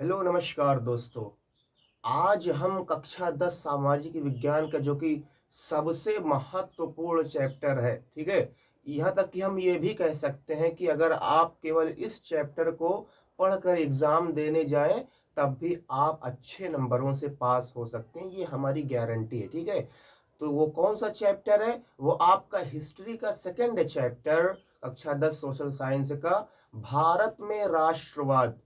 Hello नमस्कार दोस्तों। आज हम कक्षा 10 सामाजिक विज्ञान का जो कि सबसे महत्वपूर्ण चैप्टर है, ठीक है। यहाँ तक कि हम ये भी कह सकते हैं कि अगर आप केवल इस चैप्टर को पढ़कर एग्जाम देने जाएं तब भी आप अच्छे नंबरों से पास हो सकते हैं, ये हमारी गारंटी है, ठीक है। तो वो कौन सा चैप्टर है? वो आपका हिस्ट्री का सेकंड चैप्टर, कक्षा 10 सोशल साइंस का, भारत में राष्ट्रवाद।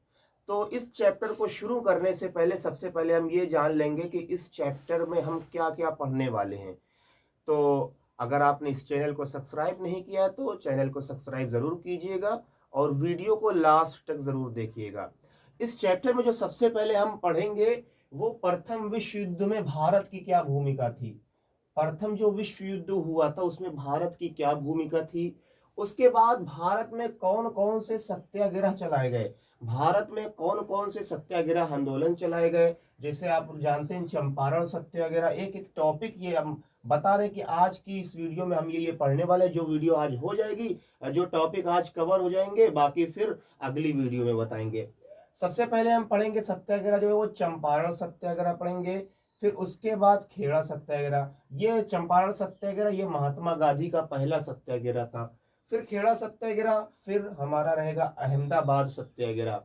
तो इस चैप्टर को शुरू करने से पहले सबसे पहले हम ये जान लेंगे कि इस चैप्टर में हम क्या क्या पढ़ने वाले हैं। तो अगर आपने इस चैनल को सब्सक्राइब नहीं किया है तो चैनल को सब्सक्राइब ज़रूर कीजिएगा और वीडियो को लास्ट तक ज़रूर देखिएगा। इस चैप्टर में जो सबसे पहले हम पढ़ेंगे वो प्रथम विश्व युद्ध में भारत की क्या भूमिका थी। प्रथम जो विश्व युद्ध हुआ था उसमें भारत की क्या भूमिका थी। उसके बाद भारत में कौन कौन से सत्याग्रह चलाए गए, भारत में कौन कौन से सत्याग्रह आंदोलन चलाए गए। जैसे आप जानते हैं चंपारण सत्याग्रह, एक एक टॉपिक ये हम बता रहे कि आज की इस वीडियो में हम ये पढ़ने वाले, जो वीडियो आज हो जाएगी, जो टॉपिक आज कवर हो जाएंगे बाकी फिर अगली वीडियो में बताएंगे। सबसे पहले हम पढ़ेंगे सत्याग्रह जो है वो चंपारण सत्याग्रह पढ़ेंगे। फिर उसके बाद खेड़ा सत्याग्रह, ये चंपारण सत्याग्रह ये महात्मा गांधी का पहला सत्याग्रह था। फिर खेड़ा सत्याग्रह, फिर हमारा रहेगा अहमदाबाद सत्याग्रह।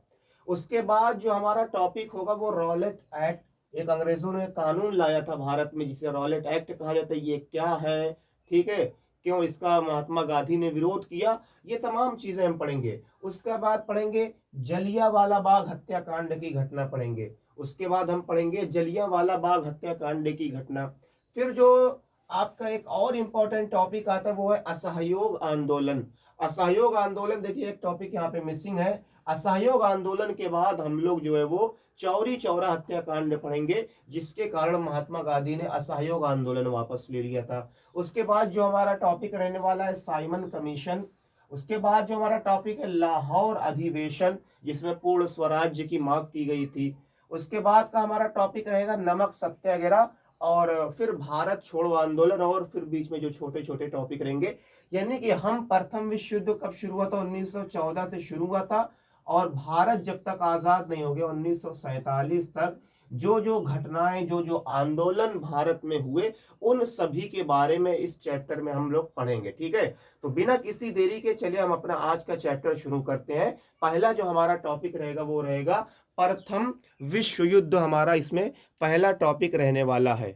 उसके बाद जो हमारा टॉपिक होगा वो रॉलेट एक्ट, एक अंग्रेजों ने कानून लाया था भारत में जिसे रॉलेट एक्ट कहा जाता है, ये क्या है, ठीक है, क्यों इसका महात्मा गांधी ने विरोध किया, ये तमाम चीजें हम पढ़ेंगे। उसके बाद पढ़ेंगे जलियांवाला बाग हत्याकांड की घटना पढ़ेंगे। उसके बाद हम पढ़ेंगे जलियांवाला बाग हत्याकांड की घटना। फिर जो आपका एक और इम्पोर्टेंट टॉपिक आता है वो है असहयोग आंदोलन। असहयोग आंदोलन, देखिए एक टॉपिक यहाँ पे मिसिंग है। असहयोग आंदोलन के बाद हम लोग जो है वो चौरी चौरा हत्याकांड पढ़ेंगे जिसके कारण महात्मा गांधी ने असहयोग आंदोलन वापस ले लिया था। उसके बाद जो हमारा टॉपिक रहने वाला है साइमन कमीशन। उसके बाद जो हमारा टॉपिक है लाहौर अधिवेशन जिसमें पूर्ण स्वराज्य की मांग की गई थी। उसके बाद का हमारा टॉपिक रहेगा नमक सत्याग्रह और फिर भारत छोड़ो आंदोलन, और फिर बीच में जो छोटे छोटे टॉपिक रहेंगे। यानी कि हम प्रथम विश्व युद्ध कब शुरू हुआ था, 1914 से शुरू हुआ था और भारत जब तक आजाद नहीं हो गया 1947 तक जो जो घटनाएं, जो जो आंदोलन भारत में हुए उन सभी के बारे में इस चैप्टर में हम लोग पढ़ेंगे, ठीक है। तो बिना किसी देरी के चलिए हम अपना आज का चैप्टर शुरू करते हैं। पहला जो हमारा टॉपिक रहेगा वो रहेगा प्रथम विश्व युद्ध, हमारा इसमें पहला टॉपिक रहने वाला है।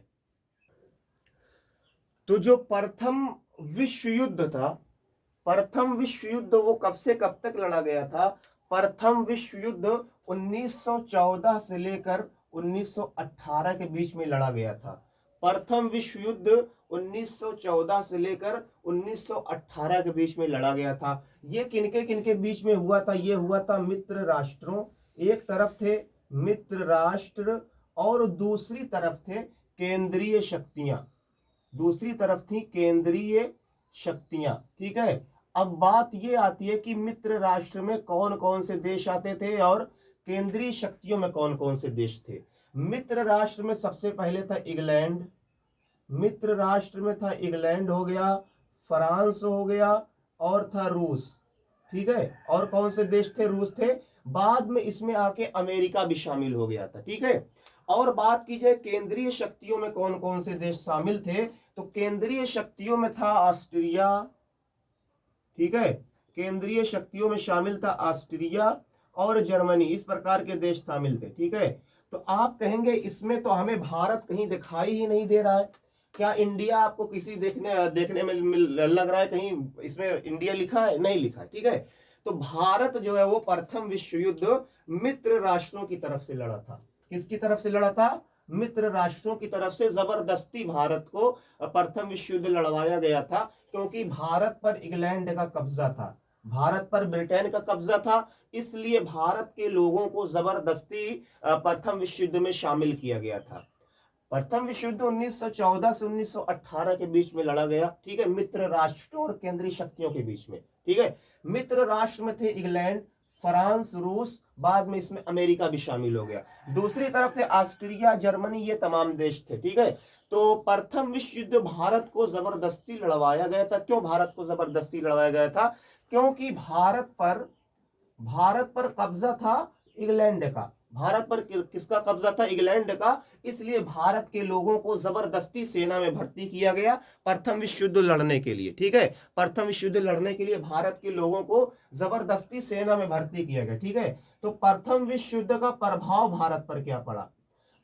तो जो प्रथम विश्व युद्ध था, प्रथम विश्व युद्ध वो कब से कब तक लड़ा गया था? प्रथम विश्व युद्ध 1914 से लेकर 1918 के बीच में लड़ा गया था। प्रथम विश्व युद्ध 1914 से लेकर 1918 के बीच में लड़ा गया था। ये किनके किनके बीच में हुआ था? ये हुआ था मित्र राष्ट्रों, एक तरफ थे मित्र राष्ट्र और दूसरी तरफ थे केंद्रीय शक्तियां, दूसरी तरफ थी केंद्रीय शक्तियां, ठीक है। अब बात ये आती है कि मित्र राष्ट्र में कौन कौन से देश आते थे और केंद्रीय शक्तियों में कौन कौन से देश थे। मित्र राष्ट्र में सबसे पहले था इंग्लैंड, मित्र राष्ट्र में था इंग्लैंड हो गया, फ्रांस हो गया और था रूस, ठीक है। और कौन से देश थे? रूस थे। बाद में इसमें आके अमेरिका भी शामिल हो गया था, ठीक है। और बात की जाए केंद्रीय शक्तियों में कौन कौन से देश शामिल थे, तो केंद्रीय शक्तियों में था ऑस्ट्रिया, ठीक है। केंद्रीय शक्तियों में शामिल था ऑस्ट्रिया और जर्मनी, इस प्रकार के देश शामिल थे, ठीक है। तो आप कहेंगे इसमें तो हमें भारत कहीं दिखाई ही नहीं दे रहा है, क्या इंडिया आपको किसी देखने में लग रहा है कहीं इसमें इंडिया लिखा है? नहीं लिखा है, ठीक है। तो भारत जो है वो प्रथम विश्व युद्ध मित्र राष्ट्रों की तरफ से लड़ा था। किसकी तरफ से लड़ा था? मित्र राष्ट्रों की तरफ से जबरदस्ती भारत को प्रथम विश्व युद्ध लड़वाया गया था, क्योंकि भारत पर इंग्लैंड का कब्जा था, भारत पर ब्रिटेन का कब्जा था, इसलिए भारत के लोगों को जबरदस्ती प्रथम विश्व युद्ध में शामिल किया गया था। प्रथम विश्व युद्ध 1914 से 1918 के बीच में लड़ा गया, ठीक है, मित्र राष्ट्रों और केंद्रीय शक्तियों के बीच में, ठीक है। मित्र राष्ट्र में थे इंग्लैंड, फ्रांस, रूस, बाद में इसमें अमेरिका भी शामिल हो गया। दूसरी तरफ थे ऑस्ट्रिया, जर्मनी, ये तमाम देश थे, ठीक है। तो प्रथम विश्व युद्ध भारत को जबरदस्ती लड़वाया गया था। क्यों भारत को जबरदस्ती लड़वाया गया था? क्योंकि भारत पर कब्जा था इंग्लैंड का, भारत पर किसका कब्जा था? इंग्लैंड का। इसलिए भारत के लोगों को जबरदस्ती सेना में भर्ती किया गया प्रथम विश्व युद्ध लड़ने के लिए। ठीक है, प्रथम विश्व युद्ध लड़ने के लिए भारत के लोगों को जबरदस्ती सेना में भर्ती किया गया। ठीक है, तो प्रथम विश्व युद्ध का प्रभाव भारत पर क्या पड़ा?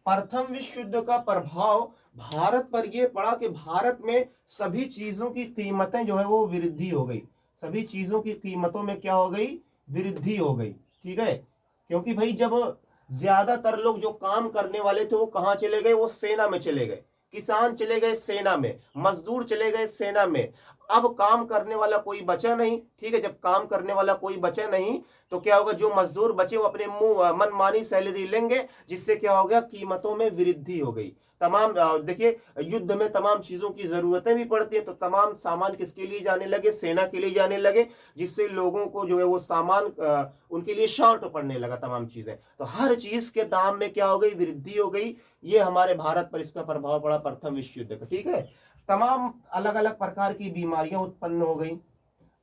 प्रथम विश्व युद्ध का प्रभाव भारत पर यह पड़ा कि भारत में सभी चीजों की कीमतें जो है वो वृद्धि हो गई। सभी चीजों की कीमतों में क्या हो गई? वृद्धि हो गई। ठीक है, क्योंकि भाई जब ज्यादातर लोग जो काम करने वाले थे वो कहां चले गए? वो सेना में चले गए। किसान चले गए सेना में, मजदूर चले गए सेना में। अब काम करने वाला कोई बचा नहीं। ठीक है, जब काम करने वाला कोई बचा नहीं तो क्या होगा? जो मजदूर बचे वो अपने मुंह मनमानी सैलरी लेंगे, जिससे क्या हो गया? कीमतों में वृद्धि हो गई। तमाम देखिए, युद्ध में तमाम चीजों की जरूरतें भी पड़ती है, तो तमाम सामान किसके लिए जाने लगे? सेना के लिए जाने लगे, जिससे लोगों को जो है वो सामान उनके लिए शॉर्ट पड़ने लगा तमाम चीजें। तो हर चीज के दाम में क्या हो गई? वृद्धि हो गई। ये हमारे भारत पर इसका प्रभाव पड़ा प्रथम विश्व युद्ध का। ठीक है, तमाम अलग अलग प्रकार की बीमारियां उत्पन्न हो गई।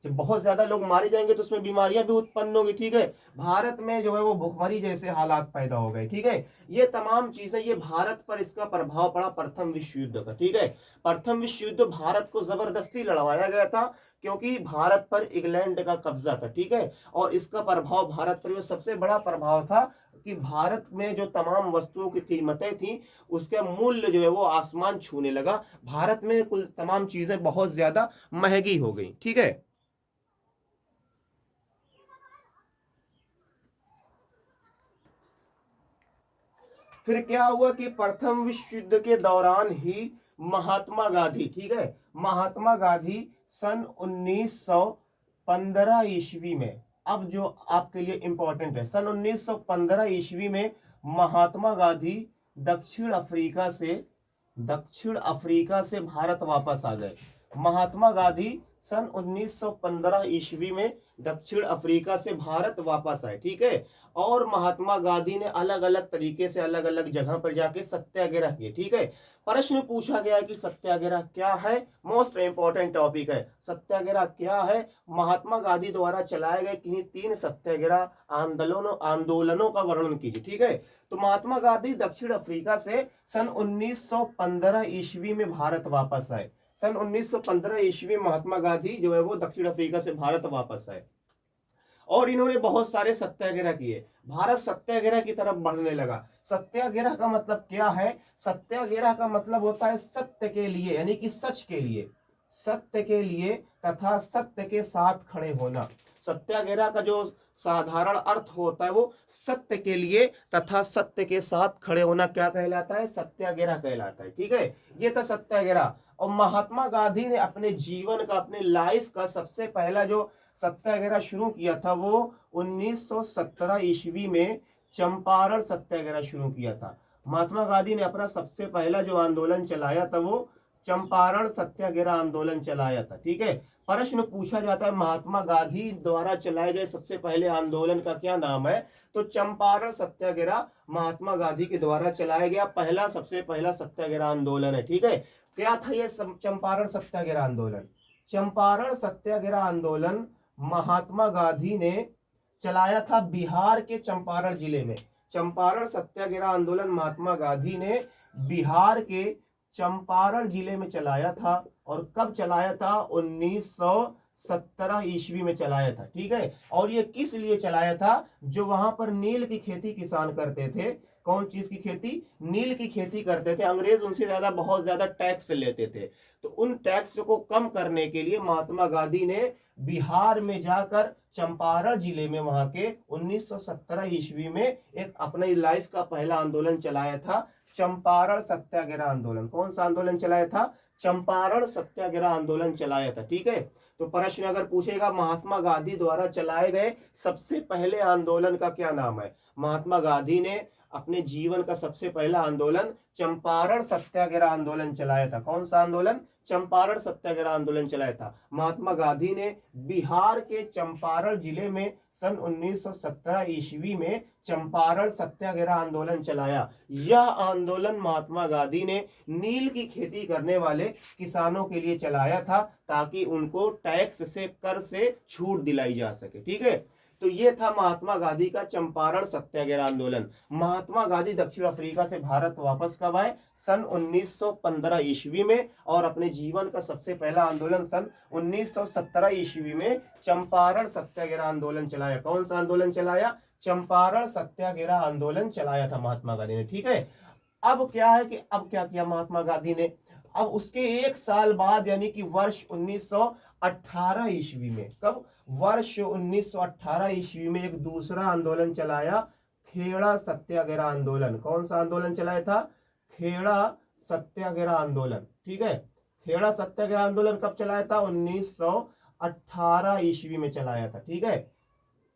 जब बहुत ज्यादा लोग मारे जाएंगे तो उसमें बीमारियां भी उत्पन्न होगी। ठीक है, भारत में जो है वो भुखमरी जैसे हालात पैदा हो गए। ठीक है, ये तमाम चीजें, ये भारत पर इसका प्रभाव पड़ा प्रथम विश्व युद्ध का। ठीक है, प्रथम विश्व युद्ध भारत को जबरदस्ती लड़वाया गया था क्योंकि भारत पर इंग्लैंड का कब्जा था। ठीक है, और इसका प्रभाव भारत पर सबसे बड़ा प्रभाव था कि भारत में जो तमाम वस्तुओं की कीमतें थी उसका मूल्य जो है वो आसमान छूने लगा। भारत में कुल तमाम चीजें बहुत ज्यादा महंगी हो गई। ठीक है, फिर क्या हुआ कि प्रथम विश्व युद्ध के दौरान ही महात्मा गांधी, ठीक है, महात्मा गांधी सन 1915 ईस्वी में, अब जो आपके लिए इंपॉर्टेंट है, सन 1915 ईस्वी में महात्मा गांधी दक्षिण अफ्रीका से भारत वापस आ गए। महात्मा गांधी सन 1915 ईस्वी में दक्षिण अफ्रीका से भारत वापस आए। ठीक है, और महात्मा गांधी ने अलग अलग तरीके से अलग अलग जगह पर जाके सत्याग्रह किए। ठीक है, प्रश्न पूछा गया है कि सत्याग्रह क्या है? मोस्ट इंपॉर्टेंट टॉपिक है, सत्याग्रह क्या है? महात्मा गांधी द्वारा चलाए गए किन्हीं 3 सत्याग्रह आंदोलनों का वर्णन कीजिए। ठीक है, तो महात्मा गांधी दक्षिण अफ्रीका से सन 1915 ईस्वी में भारत वापस आए। सन 1915 ईस्वी में महात्मा गांधी जो है वो दक्षिण अफ्रीका से भारत वापस आए और इन्होंने बहुत सारे सत्याग्रह किए। भारत सत्याग्रह की तरफ बढ़ने लगा। सत्याग्रह का मतलब क्या है? सत्याग्रह का मतलब होता है सत्य के लिए, यानी कि सच के लिए, सत्य के लिए तथा सत्य के साथ खड़े होना। सत्याग्रह का जो साधारण अर्थ होता है वो सत्य के लिए तथा सत्य के साथ खड़े होना क्या कहलाता है? सत्याग्रह कहलाता है। ठीक है, ये था सत्याग्रह। और महात्मा गांधी ने अपने जीवन का, अपने लाइफ का सबसे पहला जो सत्याग्रह शुरू किया था वो 1917 ईस्वी में चंपारण सत्याग्रह शुरू किया था। महात्मा गांधी ने अपना सबसे पहला जो आंदोलन चलाया था वो चंपारण सत्याग्रह आंदोलन चलाया था। ठीक है, प्रश्न पूछा जाता है महात्मा गांधी द्वारा चलाए गए सबसे पहले आंदोलन का क्या नाम है? तो चंपारण सत्याग्रह महात्मा गांधी के द्वारा चलाया गया पहला, सबसे पहला सत्याग्रह आंदोलन है। ठीक है, क्या था ये चंपारण सत्याग्रह आंदोलन? चंपारण सत्याग्रह आंदोलन महात्मा गांधी ने चलाया था बिहार के चंपारण जिले में। चंपारण सत्याग्रह आंदोलन महात्मा गांधी ने बिहार के चंपारण जिले में चलाया था। और कब चलाया था? 1917 ईस्वी में चलाया था। ठीक है, और ये किस लिए चलाया था? जो वहां पर नील की खेती किसान करते थे। कौन चीज की खेती? नील की खेती करते थे। अंग्रेज उनसे ज्यादा, बहुत ज्यादा टैक्स लेते थे, तो उन टैक्स को कम करने के लिए महात्मा गांधी ने बिहार में जाकर चंपारण जिले में वहां के 1917 ईस्वी में एक अपने लाइफ का पहला आंदोलन चलाया था, चंपारण सत्याग्रह आंदोलन। कौन सा आंदोलन चलाया था? चंपारण सत्याग्रह आंदोलन चलाया था। ठीक है, तो प्रश्न अगर पूछेगा महात्मा गांधी द्वारा चलाए गए सबसे पहले आंदोलन का क्या नाम है? महात्मा गांधी ने अपने जीवन का सबसे पहला आंदोलन चंपारण सत्याग्रह आंदोलन चलाया था। कौन सा आंदोलन? चंपारण सत्याग्रह आंदोलन चलाया था। महात्मा गांधी ने बिहार के चंपारण जिले में सन 1917 ईस्वी में चंपारण सत्याग्रह आंदोलन चलाया। यह आंदोलन महात्मा गांधी ने नील की खेती करने वाले किसानों के लिए चलाया था ताकि उनको टैक्स से, कर से छूट दिलाई जा सके। ठीक है, तो ये था महात्मा गांधी का चंपारण सत्याग्रह आंदोलन। महात्मा गांधी दक्षिण अफ्रीका से भारत वापस कब आए? सन 1915 ईस्वी में। और अपने जीवन का सबसे पहला आंदोलन सन 1917 ईस्वी में चंपारण सत्याग्रह आंदोलन चलाया। कौन सा आंदोलन चलाया? चंपारण सत्याग्रह आंदोलन चलाया था महात्मा गांधी ने। ठीक है, अब क्या है कि अब क्या किया महात्मा गांधी ने? अब उसके एक साल बाद यानी कि वर्ष 1918 ईस्वी में, कब? वर्ष 1918 ईस्वी में एक दूसरा आंदोलन चलाया, खेड़ा सत्याग्रह आंदोलन। कौन सा आंदोलन चलाया था? खेड़ा सत्याग्रह आंदोलन। ठीक है, खेड़ा सत्याग्रह आंदोलन कब चलाया था? 1918 ईस्वी में चलाया था। ठीक है,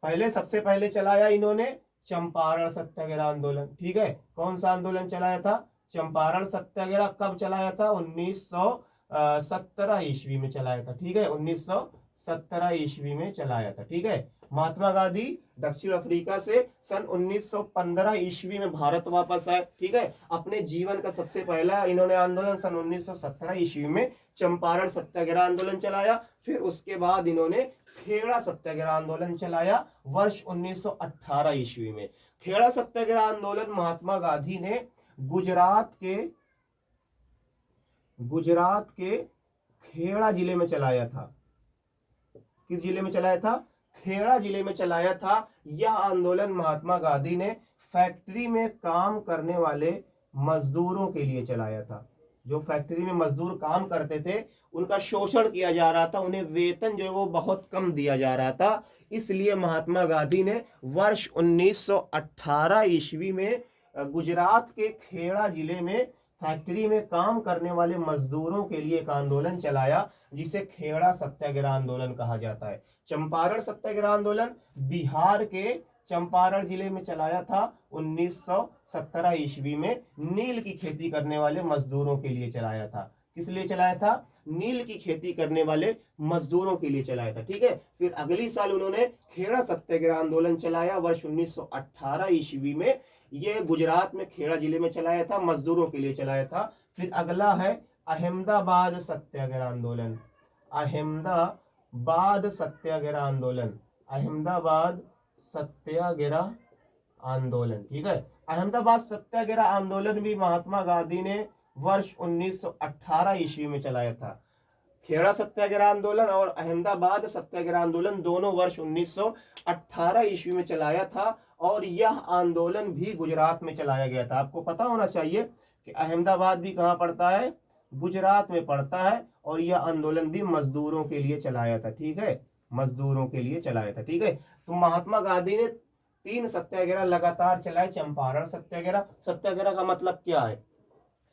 पहले सबसे पहले चलाया इन्होंने चंपारण सत्याग्रह आंदोलन। ठीक है, कौन सा आंदोलन चलाया था? चंपारण सत्याग्रह। कब चलाया था? 1917 ईस्वी में चलाया था। ठीक है, 1917 ईस्वी में चलाया था। ठीक है, महात्मा गांधी दक्षिण अफ्रीका से सन 1915 ईस्वी में भारत वापस आए। ठीक है, अपने जीवन का सबसे पहला इन्होंने आंदोलन सन 1917 ईस्वी में चंपारण सत्याग्रह आंदोलन चलाया। फिर उसके बाद इन्होंने खेड़ा सत्याग्रह आंदोलन चलाया वर्ष 1918 ईस्वी में। खेड़ा सत्याग्रह आंदोलन महात्मा गांधी ने गुजरात के खेड़ा जिले में चलाया था। किस जिले में चलाया था? खेड़ा जिले में चलाया था। यह आंदोलन महात्मा गांधी ने फैक्ट्री में काम करने वाले मजदूरों के लिए चलाया था। जो फैक्ट्री में मजदूर काम करते थे उनका शोषण किया जा रहा था, उन्हें वेतन जो है वो बहुत कम दिया जा रहा था। इसलिए महात्मा गांधी ने वर्ष 1918 ईस्वी में गुजरात के खेड़ा जिले में फैक्ट्री में काम करने वाले मजदूरों के लिए एक आंदोलन चलाया, जिसे खेड़ा सत्याग्रह आंदोलन कहा जाता है। चंपारण सत्याग्रह आंदोलन बिहार के चंपारण जिले में चलाया था 1917 ईस्वी में। नील की खेती करने वाले मजदूरों के लिए चलाया था। किस लिए चलाया था? नील की खेती करने वाले मजदूरों के लिए चलाया था। ठीक है, फिर अगली साल उन्होंने खेड़ा सत्याग्रह आंदोलन चलाया वर्ष 1918 ईस्वी में। ये गुजरात में खेड़ा जिले में चलाया था, मजदूरों के लिए चलाया था। फिर अगला है अहमदाबाद सत्याग्रह आंदोलन। अहमदाबाद सत्याग्रह आंदोलन, अहमदाबाद सत्याग्रह आंदोलन। ठीक है, अहमदाबाद सत्याग्रह आंदोलन भी महात्मा गांधी ने वर्ष 1918 ईस्वी में चलाया था। खेड़ा सत्याग्रह आंदोलन और अहमदाबाद सत्याग्रह आंदोलन दोनों वर्ष 1918 ईस्वी में चलाया था। और यह आंदोलन भी गुजरात में चलाया गया था। आपको पता होना चाहिए कि अहमदाबाद भी कहाँ पड़ता है? गुजरात में पड़ता है। और यह आंदोलन भी मजदूरों के लिए चलाया था। ठीक है, मजदूरों के लिए चलाया था। ठीक है, तो महात्मा गांधी ने 3 सत्याग्रह लगातार चलाए। चंपारण सत्याग्रह, सत्याग्रह का मतलब क्या है?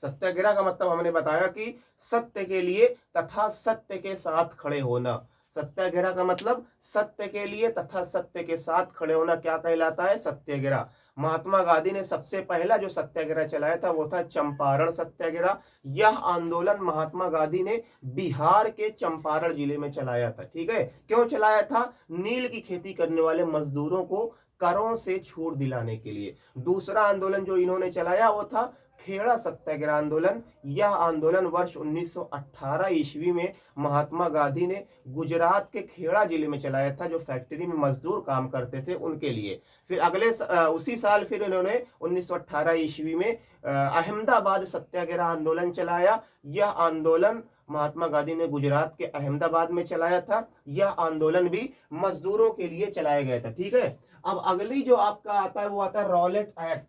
सत्याग्रह का मतलब हमने बताया कि सत्य के लिए तथा सत्य के साथ खड़े होना। सत्याग्रह का मतलब सत्य के लिए तथा सत्य के साथ खड़े होना क्या कहलाता है? सत्याग्रह। महात्मा गांधी ने सबसे पहला जो सत्याग्रह चलाया था वो था चंपारण सत्याग्रह। यह आंदोलन महात्मा गांधी ने बिहार के चंपारण जिले में चलाया था। ठीक है, क्यों चलाया था? नील की खेती करने वाले मजदूरों को करों से छूट दिलाने के लिए। दूसरा आंदोलन जो इन्होंने चलाया वो था खेड़ा सत्याग्रह आंदोलन। यह आंदोलन वर्ष 1918 ईस्वी में महात्मा गांधी ने गुजरात के खेड़ा जिले में चलाया था, जो फैक्ट्री में मजदूर काम करते थे उनके लिए। फिर उसी साल फिर इन्होंने 1918 ईस्वी में अहमदाबाद सत्याग्रह आंदोलन चलाया। यह आंदोलन महात्मा गांधी ने गुजरात के अहमदाबाद में चलाया था। यह आंदोलन भी मजदूरों के लिए चलाया गया था। ठीक है, अब अगली जो आपका आता है वो आता है रॉलेट एक्ट।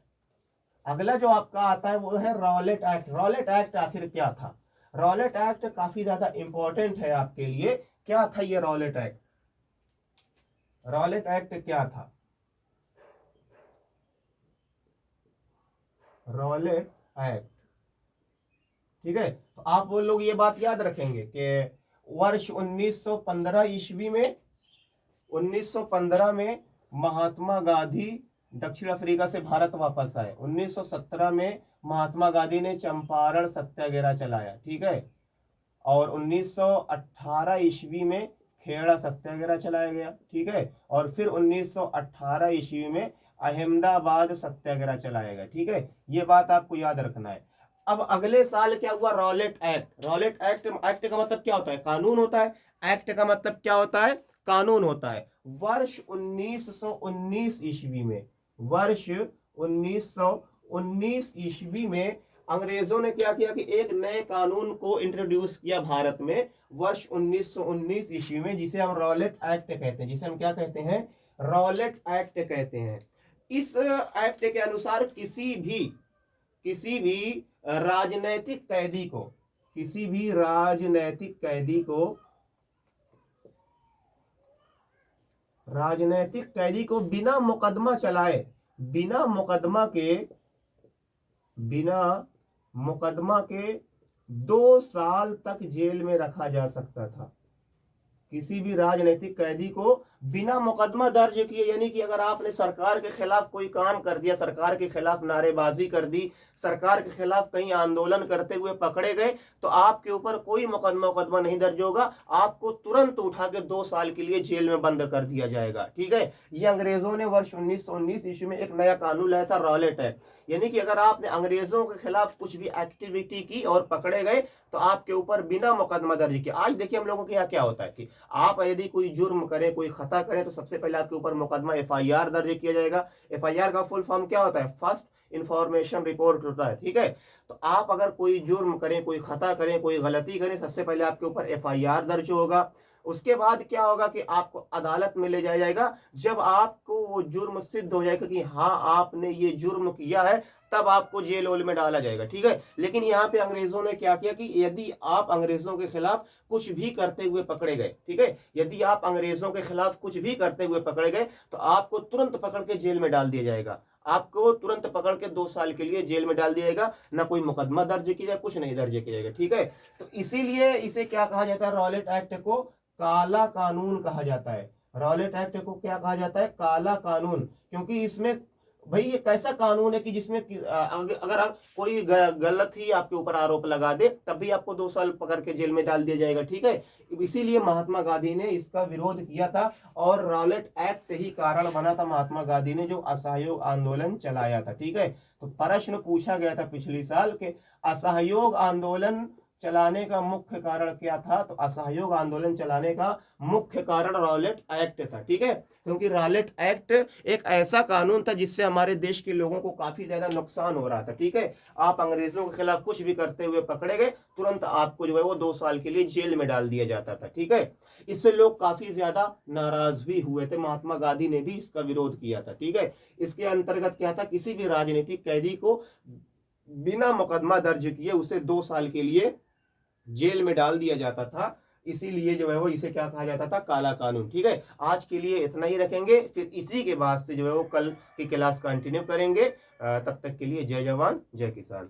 अगला जो आपका आता है वो है रॉलेट एक्ट। रॉलेट एक्ट आखिर क्या था? रॉलेट एक्ट काफी ज्यादा इंपॉर्टेंट है आपके लिए। क्या था ये रॉलेट एक्ट? रॉलेट एक्ट क्या था? रॉलेट एक्ट, ठीक है, तो आप वो लोग ये बात याद रखेंगे कि वर्ष 1915 ईस्वी में 1915 में महात्मा गांधी दक्षिण अफ्रीका से भारत वापस आए। 1917 में महात्मा गांधी ने चंपारण सत्याग्रह चलाया। ठीक है, और 1918 ईस्वी में खेड़ा सत्याग्रह चलाया गया। ठीक है, और फिर 1918 ईस्वी में अहमदाबाद सत्याग्रह चलाया गया। ठीक है, ये बात आपको याद रखना है। अब अगले साल क्या हुआ? Rowlatt act. Rowlatt act, act का मतलब क्या होता है? कानून होता है। एक्ट का मतलब क्या होता है? कानून होता है। वर्ष 1919 ईस्वी में, वर्ष 1919 ईस्वी में अंग्रेजों ने क्या किया कि एक नए कानून को इंट्रोड्यूस किया भारत में वर्ष 1919 ईस्वी में, जिसे हम रॉलेट एक्ट कहते हैं, जिसे हम क्या कहते हैं, रॉलेट एक्ट कहते हैं। इस एक्ट के अनुसार किसी भी राजनैतिक कैदी को, किसी भी राजनैतिक कैदी को, राजनैतिक कैदी को बिना मुकदमा चलाए, बिना मुकदमा के 2 साल तक जेल में रखा जा सकता था। किसी भी राजनीतिक कैदी को बिना मुकदमा दर्ज किए, यानी कि अगर आपने सरकार के खिलाफ कोई काम कर दिया, सरकार के खिलाफ नारेबाजी कर दी, सरकार के खिलाफ कहीं आंदोलन करते हुए पकड़े गए, तो आपके ऊपर कोई मुकदमा नहीं दर्ज होगा, आपको तुरंत उठा के 2 साल के लिए जेल में बंद कर दिया जाएगा। ठीक है, ये अंग्रेजों ने वर्ष 1919 ईस्वी में एक नया कानून लाया था, रॉलेट एक्ट। यानी कि अगर आपने अंग्रेजों के खिलाफ कुछ भी एक्टिविटी की और पकड़े गए तो आपके ऊपर बिना मुकदमा दर्ज किया। आज देखिए हम लोगों के यहाँ क्या होता है कि आप यदि कोई जुर्म करें, कोई खता करें, तो सबसे पहले आपके ऊपर मुकदमा FIR दर्ज किया जाएगा। FIR का फुल फॉर्म क्या होता है, फर्स्ट इंफॉर्मेशन रिपोर्ट होता है। ठीक है, तो आप अगर कोई जुर्म करें, कोई खता करें, कोई गलती करें, सबसे पहले आपके ऊपर FIR दर्ज होगा। उसके बाद क्या होगा कि आपको अदालत में ले जाया जाएगा। जब आपको वो जुर्म सिद्ध हो जाएगा कि हाँ आपने ये जुर्म किया है, तब आपको जेल ओल में डाला जाएगा। ठीक है, लेकिन यहाँ पे अंग्रेजों ने क्या किया कि यदि आप अंग्रेजों के खिलाफ कुछ भी करते हुए पकड़े गए, ठीक है, यदि आप अंग्रेजों के खिलाफ कुछ भी करते हुए पकड़े गए तो आपको तुरंत पकड़ के जेल में डाल दिया जाएगा। आपको तुरंत पकड़ के 2 साल के लिए जेल में डाल दिया जाएगा, ना कोई मुकदमा दर्ज किया जाएगा, कुछ नहीं दर्ज किया जाएगा। ठीक है, तो इसीलिए इसे क्या कहा जाता है, रॉलेट एक्ट को काला कानून कहा जाता है। रॉलेट एक्ट को क्या कहा जाता है, काला कानून, क्योंकि इसमें भाई ये कैसा कानून है कि जिसमें अगर आप कोई गलत ही आपके ऊपर आरोप लगा दे तब भी आपको 2 साल पकड़ के जेल में डाल दिया जाएगा। ठीक है, इसीलिए महात्मा गांधी ने इसका विरोध किया था और रॉलेट एक्ट ही कारण बना था महात्मा गांधी ने जो असहयोग आंदोलन चलाया था। ठीक है, तो प्रश्न पूछा गया था पिछले साल के असहयोग आंदोलन चलाने का मुख्य कारण क्या था, तो असहयोग आंदोलन चलाने का मुख्य कारण रॉलेट एक्ट था। ठीक है, क्योंकि रॉलेट एक्ट एक ऐसा कानून था जिससे हमारे देश के लोगों को काफी ज्यादा नुकसान हो रहा था। ठीक है, आप अंग्रेजों के खिलाफ कुछ भी करते हुए पकड़े गए, तुरंत आपको जो है वो 2 साल के लिए जेल में डाल दिया जाता था। ठीक है, इससे लोग काफी ज्यादा नाराज भी हुए थे, महात्मा गांधी ने भी इसका विरोध किया था। ठीक है, इसके अंतर्गत क्या था, किसी भी राजनीतिक कैदी को बिना मुकदमा दर्ज किए उसे 2 साल के लिए जेल में डाल दिया जाता था। इसीलिए जो है वो इसे क्या कहा जाता था, काला कानून। ठीक है, आज के लिए इतना ही रखेंगे, फिर इसी के बाद से जो है वो कल की क्लास कंटिन्यू करेंगे। तब तक के लिए जय जवान जय किसान।